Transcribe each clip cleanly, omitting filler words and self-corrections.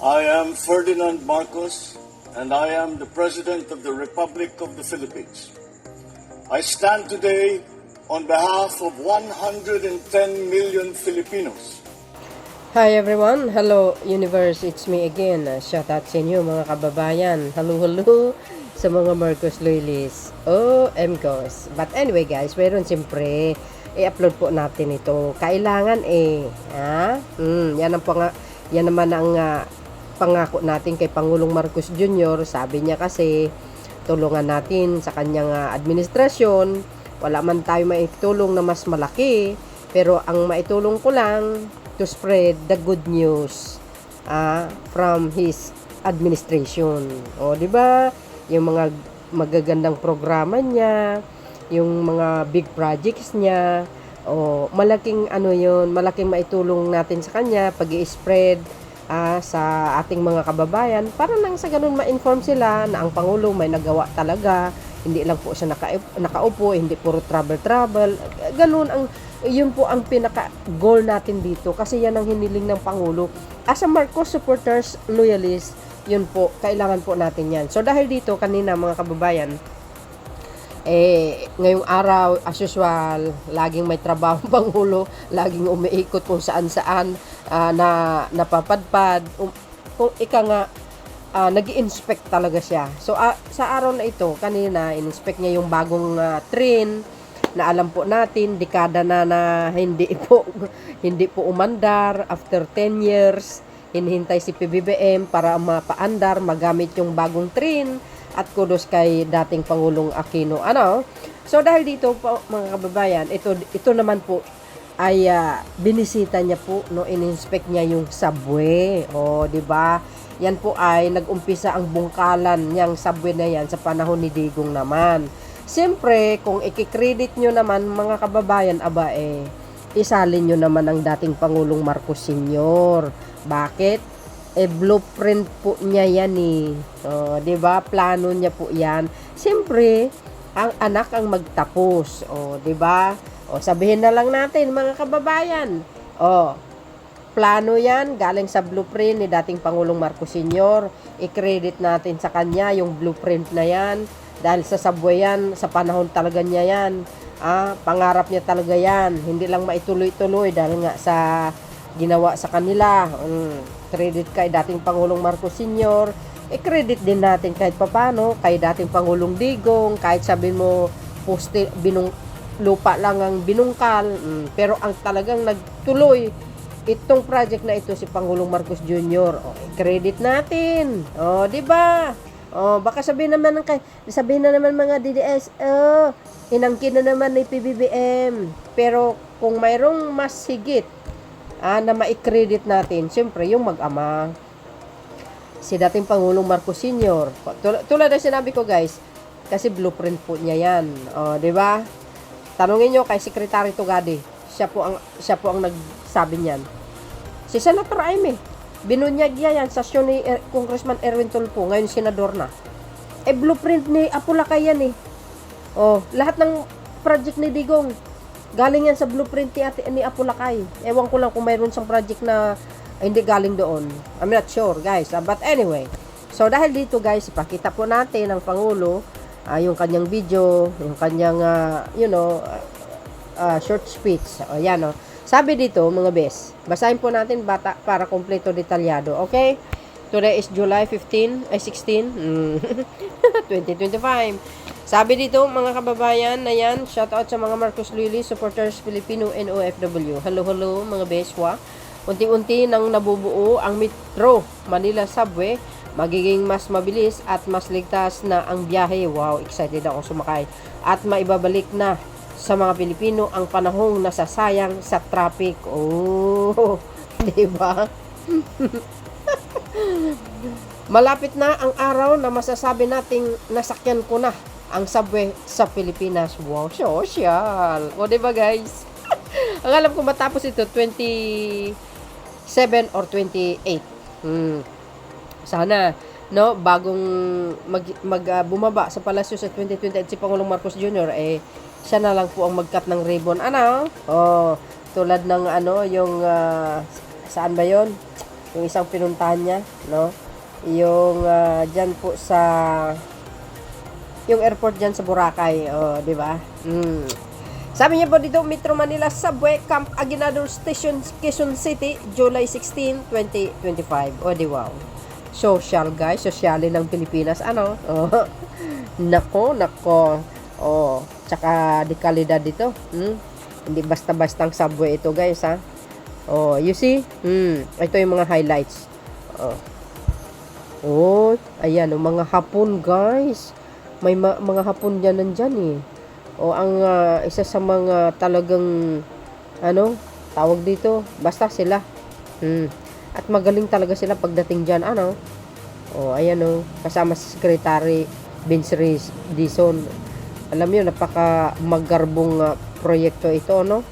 I am Ferdinand Marcos, and I am the President of the Republic of the Philippines. I stand today on behalf of 110 million Filipinos. Hi everyone, hello universe, it's me again. Shout out sa inyo mga kababayan. Hello sa mga Marcos Loyalists. MCOS. But anyway guys, mayroon siyempre i-upload po natin ito. Kailangan yan naman ang pangako natin kay Pangulong Marcos Jr. Sabi niya kasi tulungan natin sa kanyang administrasyon. Wala man tayo maitulong na mas malaki, pero ang maitulong ko lang to spread the good news from his administration. O di ba? Yung mga magagandang programa niya, yung mga big projects niya, malaking malaking maitulong natin sa kanya pag-i-spread sa ating mga kababayan para nang sa ganun ma-inform sila na ang Pangulo may nagawa talaga, hindi lang po siya nakaupo, hindi puro travel. Ganun yun po ang pinaka-goal natin dito kasi yan ang hiniling ng Pangulo. As a Marcos supporters, loyalists, yun po, kailangan po natin yan. So dahil dito, kanina mga kababayan, ngayong araw, as usual, laging may trabaho ang Pangulo, laging umiikot kung saan-saan na napapadpad. Kung nag-i-inspect talaga siya. So, sa araw na ito, kanina, in-inspect niya yung bagong train na alam po natin, dekada na hindi po umandar. After 10 years, hinihintay si PBBM para mapaandar, magamit yung bagong train. At kudos kay dating Pangulong Aquino. So dahil dito po mga kababayan, ito naman po ay binisita niya po, in-inspect niya yung subway. Di ba? Yan po ay nag-umpisa ang bungkalan niyang subway na yan sa panahon ni Digong naman. Siyempre, kung i-credit nyo naman mga kababayan, isalin nyo naman ang dating Pangulong Marcos Sr. Bakit? Blueprint po niya yan di ba? Plano niya po yan. Siyempre, ang anak ang magtapos. Di ba? Sabihin na lang natin mga kababayan. Plano yan, galing sa blueprint ni dating Pangulong Marcos Sr. I-credit natin sa kanya yung blueprint na yan. Dahil sa subway yan, sa panahon talaga niya yan. Pangarap niya talaga yan. Hindi lang maituloy-tuloy dahil nga sa ginawa sa kanila. Credit kay dating Pangulong Marcos Sr. Credit din natin kahit papano kay dating Pangulong Digong, kahit sabihin mo lupa lang ang binungkal, pero ang talagang nagtuloy itong project na ito si Pangulong Marcos Jr. Credit natin. Di ba? Baka sabihin na naman mga DDS, inangkin na naman ni PBBM. Pero kung mayroong mas higit na ma-credit natin, siyempre yung mag-ama, si dating Pangulong Marcos Sr. Tulad na sinabi ko guys, kasi blueprint po niya yan. Di ba? Tanungin nyo kay Secretary Tugade, siya po ang nagsabi niyan. Si Senator Aimee, binunyag niya yan sa syon ni Congressman Erwin Tulfo, ngayon senador na. Blueprint ni Apulacay yan lahat ng project ni Digong galing yan sa blueprint ni Apulacay. Ewan ko lang kung mayroon siyang project na hindi galing doon. I'm not sure, guys. But anyway, so dahil dito, guys, ipakita po natin ang Pangulo, yung kanyang video, yung kanyang, short speech. Sabi dito, mga bes, basahin po natin para kompleto detalyado. Okay? Today is July 16, 2025. Sabi dito, mga kababayan na yan, shoutout sa mga Marcos Loyalists, supporters, Filipino, and OFW. Hello, mga beswa. Unti-unti nang nabubuo ang Metro Manila Subway, magiging mas mabilis at mas ligtas na ang biyahe. Wow, excited ako sumakay. At maibabalik na sa mga Pilipino ang panahong nasasayang sa traffic. Di ba? Malapit na ang araw na masasabi nating nasakyan ko na ang subway sa Pilipinas. Wow, social. Diba guys? Ang alam ko matapos ito 27 or 28. Sana bagong bumaba sa palasyo sa 2028 si Pangulong Marcos Jr. Siya na lang po ang mag-cut ng ribbon. Tulad ng yung saan ba 'yon? Yung isang pinuntahan niya, no? Yung dyan po sa yung airport dyan sa Boracay, di ba? Sabi niya po dito, Metro Manila Subway, Camp Aguinaldo Station, Quezon City, July 16, 2025. Di wow. Social, guys. Sosyalin ng Pilipinas. Ano? Nako. Tsaka di kalidad dito. Hindi basta-bastang subway ito, guys, ha? You see? Ito yung mga highlights. Ayan, mga hapon, guys. May mga hapon dyan nandyan, eh. Ang isa sa mga talagang tawag dito, basta sila. At magaling talaga sila pagdating dyan, ayan, kasama si Secretary Vince Dizon. Alam niyo, napaka magarbong proyekto ito, no?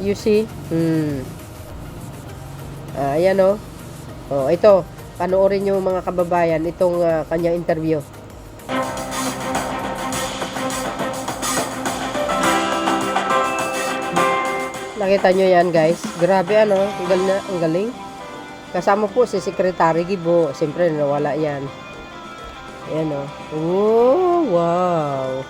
You see? Ayan, ito, panoorin niyo mga kababayan itong kanyang interview. Nakita nyo yan, guys. Grabe, ang galing. Kasama po si Secretary Gibo. Siyempre, nawala yan. Ayan, wow.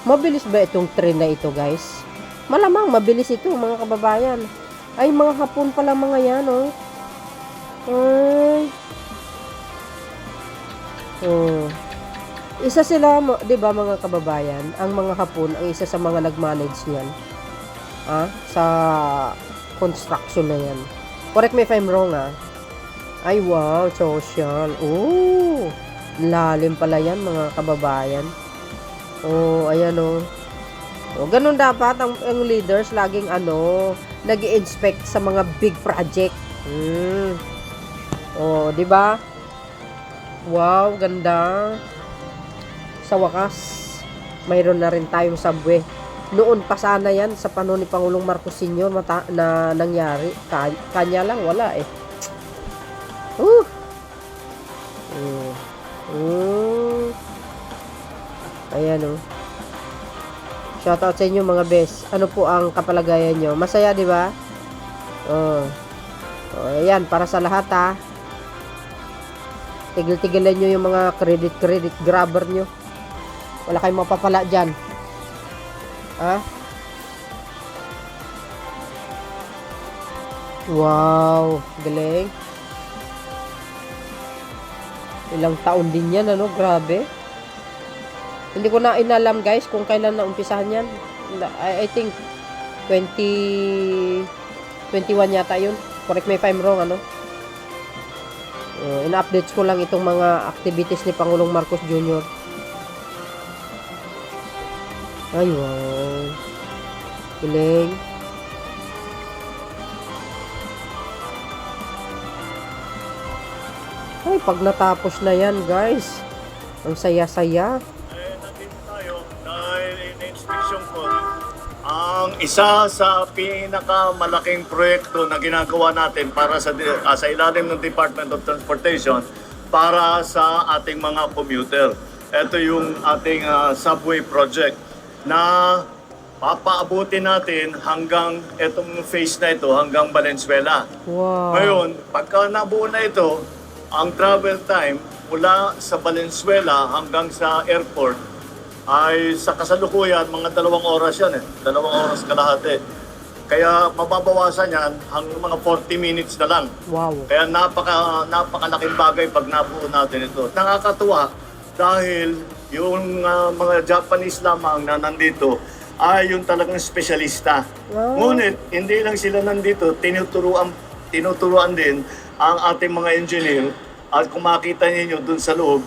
Mabilis ba itong train na ito, guys? Malamang mabilis ito, mga kababayan. Ay, mga hapon pala mga yan, Isa sila, di ba, mga kababayan, ang mga hapon, ang isa sa mga nag-manage niyan. Sa construction na yan. Correct me if I'm wrong, Ay, wow, social. Lalim pala yan, mga kababayan. Ayan, ganun dapat ang leaders laging nag-i-inspect sa mga big project. Di ba? Wow, ganda. Sa wakas, mayroon na rin tayong subway. Noon pa sana yan sa panahon ni Pangulong Marcos Sr. na nangyari. Kanya lang, wala eh. Ayan, Shoutout sa inyo, mga best. Ano po ang kapalagayan nyo? Masaya, di ba? Ayan, para sa lahat, Tigil-tigilan nyo yung mga credit grabber nyo. Wala kayong mapapala dyan. Wow, galing. Ilang taon din yan, grabe. Hindi ko na inalam, guys, kung kailan na umpisahan yan. I think 2021 yata yun. Correct me if I'm wrong, ina-updates ko lang itong mga activities ni Pangulong Marcos Jr. Ay, wow. Galing. Ay, pag natapos na yan, guys, ang saya-saya. Nandito tayo dahil in-inspection ko ang isa sa pinakamalaking proyekto na ginagawa natin para sa ilalim ng Department of Transportation para sa ating mga commuter. Ito yung ating subway project na papaabutin natin hanggang itong phase na ito, hanggang Valenzuela. Wow. Ngayon, pagka nabuo na ito, ang travel time mula sa Valenzuela hanggang sa airport ay sa kasalukuyan, mga 2 oras yan 2 oras kalahati. Kaya mababawasan yan hanggang mga 40 minutes na lang. Wow. Kaya napakalaking bagay pag nabuo natin ito. Nakakatuwa dahil yung mga Japanese lamang na nandito ay yung talagang espesyalista. Wow. Ngunit hindi lang sila nandito, tinuturuan din ang ating mga engineer. At kung makita niyo dun sa loob,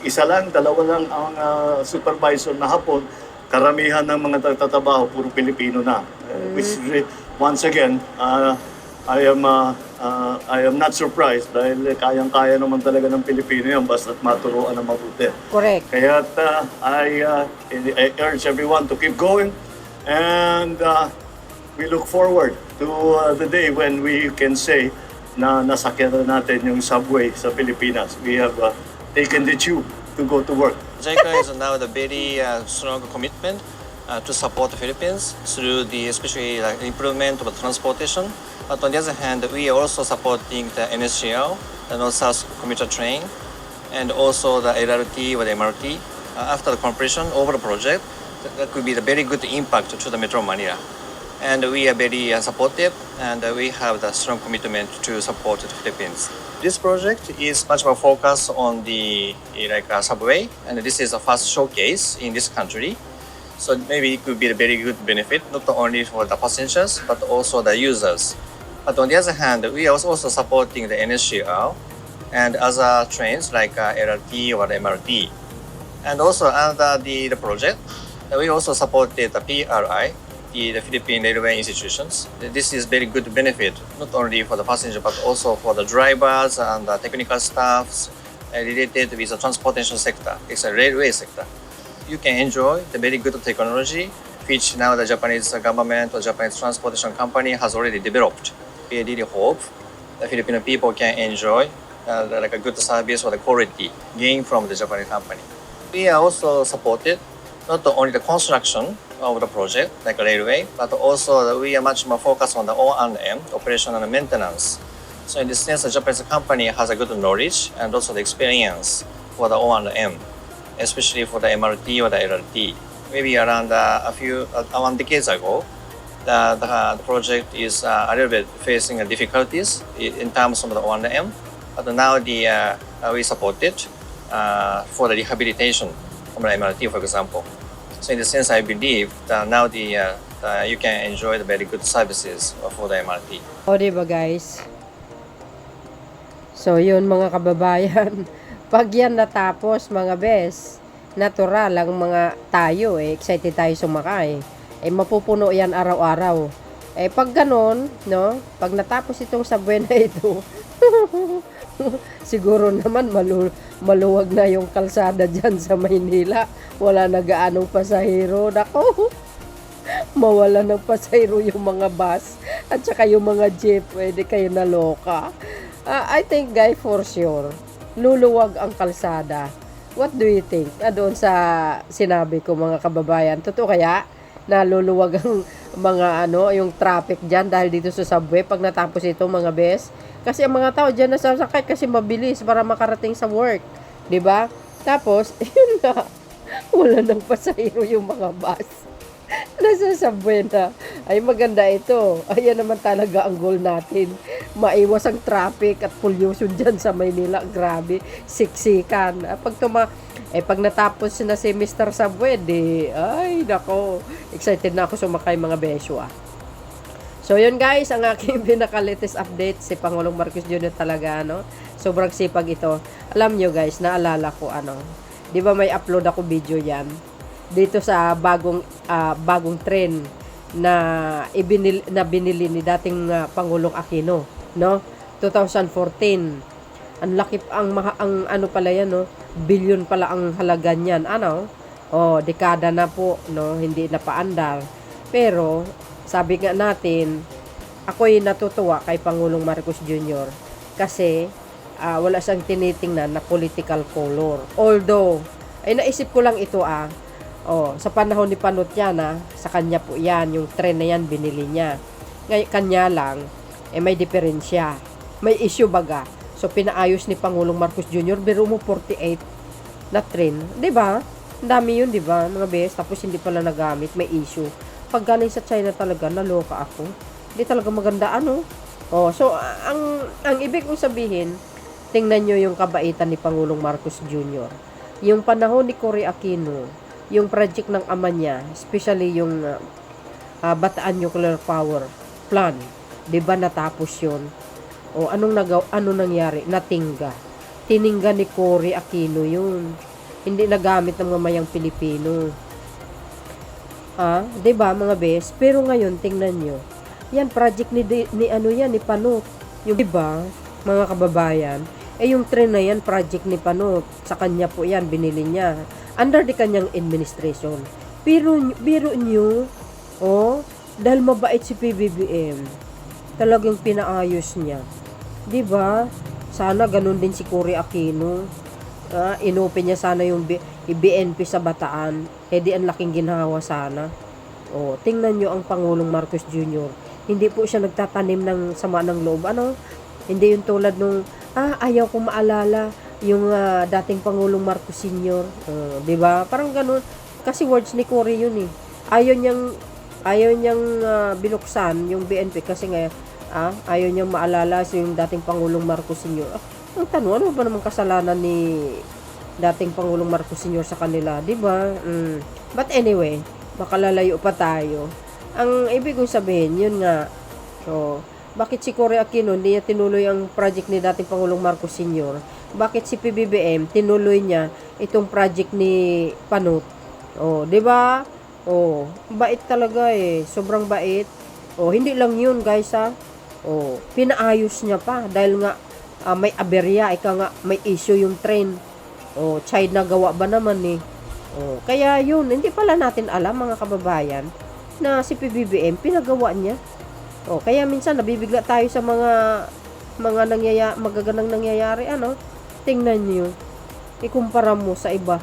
isa lang, 2 lang ang supervisor na hapon. Karamihan ng mga nagtatrabaho, puro Pilipino na. Which once again, I am not surprised dahil kayang-kaya naman talaga ng Pilipino yan basta't maturuan ng mabuti. Correct. Kaya I urge everyone to keep going and we look forward to the day when we can say na nasakyan na natin yung subway sa Pilipinas. We have taken the tube to go to work. JICA is now the very strong commitment to support the Philippines through the especially improvement of transportation But on the other hand, we are also supporting the NSCL, the North-South Commuter Train, and also the LRT or the MRT. After the completion of the project, that could be the very good impact to the Metro Manila. And we are very supportive, and we have the strong commitment to support the Philippines. This project is much more focused on the subway, and this is the first showcase in this country. So maybe it could be a very good benefit, not only for the passengers, but also the users. But on the other hand, we are also supporting the NSCL and other trains like LRT or MRT. And also under the project, we also supported the PRI, the Philippine Railway Institutions. This is very good benefit, not only for the passenger, but also for the drivers and the technical staffs related with the transportation sector. It's a railway sector. You can enjoy the very good technology, which now the Japanese government or Japanese transportation company has already developed. We really hope the Filipino people can enjoy like a good service or the quality gained from the Japanese company. We are also supported not only the construction of the project, like a railway, but also we are much more focused on the O&M, operation and maintenance. So in this sense, the Japanese company has a good knowledge and also the experience for the O&M, especially for the MRT or the LRT. Maybe around one decades ago, the project is a little bit facing difficulties in terms of the O&M, but now we support it for the rehabilitation of the MRT, for example. So in the sense, I believe that now you can enjoy the very good services for the MRT. O, diba guys? So, yun mga kababayan. Pag yan natapos, mga bes, natural ang mga tayo, excited tayo sumakay. Mapupuno yan araw-araw. Pag ganon, no? Pag natapos itong subway na ito, siguro naman maluwag na yung kalsada dyan sa Maynila. Wala na gaanong pasahero. Nako, mawala ng pasahero yung mga bus at saka yung mga jeep. Pwede kayo naloka. I think, guys, for sure, luluwag ang kalsada. What do you think? Doon sa sinabi ko, mga kababayan. Totoo kaya na luluwag ang mga yung traffic dyan dahil dito sa subway pag natapos ito, mga bes? Kasi ang mga tao dyan nasasakay kasi mabilis para makarating sa work. 'Di ba? Tapos, yun na. Wala nang pasahero yung mga bus. Nasa subway na. Ay, maganda ito. Ayan naman talaga ang goal natin. Maiwas ang traffic at pollution dyan sa Maynila. Grabe. Siksikan. Pag natapos na si Mr. Subway, ay, nako. Excited na ako sumakay, mga besyo. So, yun guys, ang aking pinaka-latest update. Si Pangulong Marcos Jr. talaga, sobrang sipag ito. Alam nyo guys, naalala ko, di ba may upload ako video yan? Dito sa bagong trend na binili ni dating Pangulong Aquino, 2014. Ang laki ang pala yan, billion pala ang halaga niyan, dekada na po, hindi na paandar. Pero sabi nga natin, ako'y natutuwa kay Pangulong Marcos Jr. kasi wala siyang tinitingnan na political color. Although, naisip ko lang ito sa panahon ni Panot yan sa kanya po yan, yung trend na yan binili niya. Ngayon, kanya lang, may diferensya. May issue baga. So, pinaayos ni Pangulong Marcos Jr. Biro mo 48 na trend. Diba? Ang dami yun, diba? Mga bes, tapos hindi pala nagamit, may issue. Pag galing sa China talaga, naloka ako. Hindi talaga maganda, so, ang ibig kong sabihin, tingnan nyo yung kabaitan ni Pangulong Marcos Jr. Yung panahon ni Cory Aquino, yung project ng ama niya, especially yung Bataan Nuclear Power Plant, 'di ba natapos 'yon? Ano nangyari? Natingga. Tiningga ni Cory Aquino 'yun. Hindi nagamit ng mamayang Pilipino. 'Di ba mga bes? Pero ngayon tingnan nyo. Yan project ni Panot. Yung 'di ba, mga kababayan? Yung train na yan, project ni Panot. Sa kanya po yan, binili niya. Under the kanyang administration. Biro nyo, dahil mabait si PBBM, talagang pinaayos niya. Diba? Sana ganun din si Cory Aquino. Inopen niya sana yung BNP sa Bataan. Di ang laking ginhawa sana. Tingnan nyo ang Pangulong Marcos Jr. hindi po siya nagtatanim ng sama ng loob. Hindi yung tulad nung, ayaw ko maalala yung dating Pangulong Marcos Sr. 'Di ba? Parang ganun. Kasi words ni Cory yun eh. Ayaw niyang binuksan yung BNP kasi nga, ayaw niyang maalala yung dating Pangulong Marcos Sr. Ang tanong, ano ba namang kasalanan ni dating Pangulong Marcos Sr. sa kanila, 'di ba? But anyway, makalalayo pa tayo. Ang ibig kong sabihin, yun nga. So, bakit si Cory Aquino hindi niya tinuloy ang project ni dating Pangulong Marcos Sr.? Bakit si PBBM tinuloy niya itong project ni Panut? 'Di ba? Bait talaga eh. Sobrang bait. Hindi lang yun, guys, pinaayos niya pa dahil nga may aberya, may issue yung train. China gawa ba naman eh. Kaya yun, hindi pala natin alam mga kababayan na si PBBM pinagawa niya. Kaya minsan nabibigla tayo sa mga magagandang nangyayari, tingnan niyo. Ikumpara mo sa iba.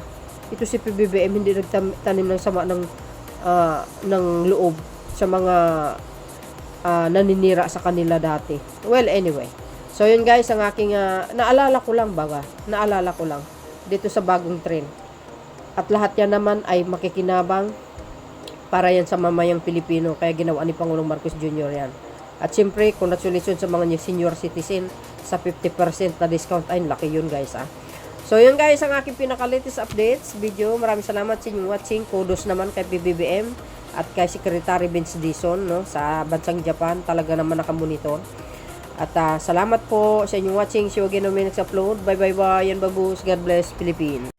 Ito si PBBM hindi nagtanim ng sama ng loob sa mga naninira sa kanila dati. Well, anyway. So yun guys, ang aking naalala ko lang dito sa bagong trend. At lahat yan naman ay makikinabang para yan sa mamayang Pilipino. Kaya ginawa ni Pangulong Marcos Jr. yan. At siyempre, congratulations sa mga senior citizen sa 50% na discount. Ay, laki yun guys. So yun guys, ang aking pinaka-latest updates video. Maraming salamat sa inyong watching. Kudos naman kay PBBM at kay Secretary Vince Dizon sa bansang Japan. Talaga naman nakamonitor. At salamat po sa inyong watching. See you again on my next upload. Bye bye bye. Yan babus. God bless Philippines.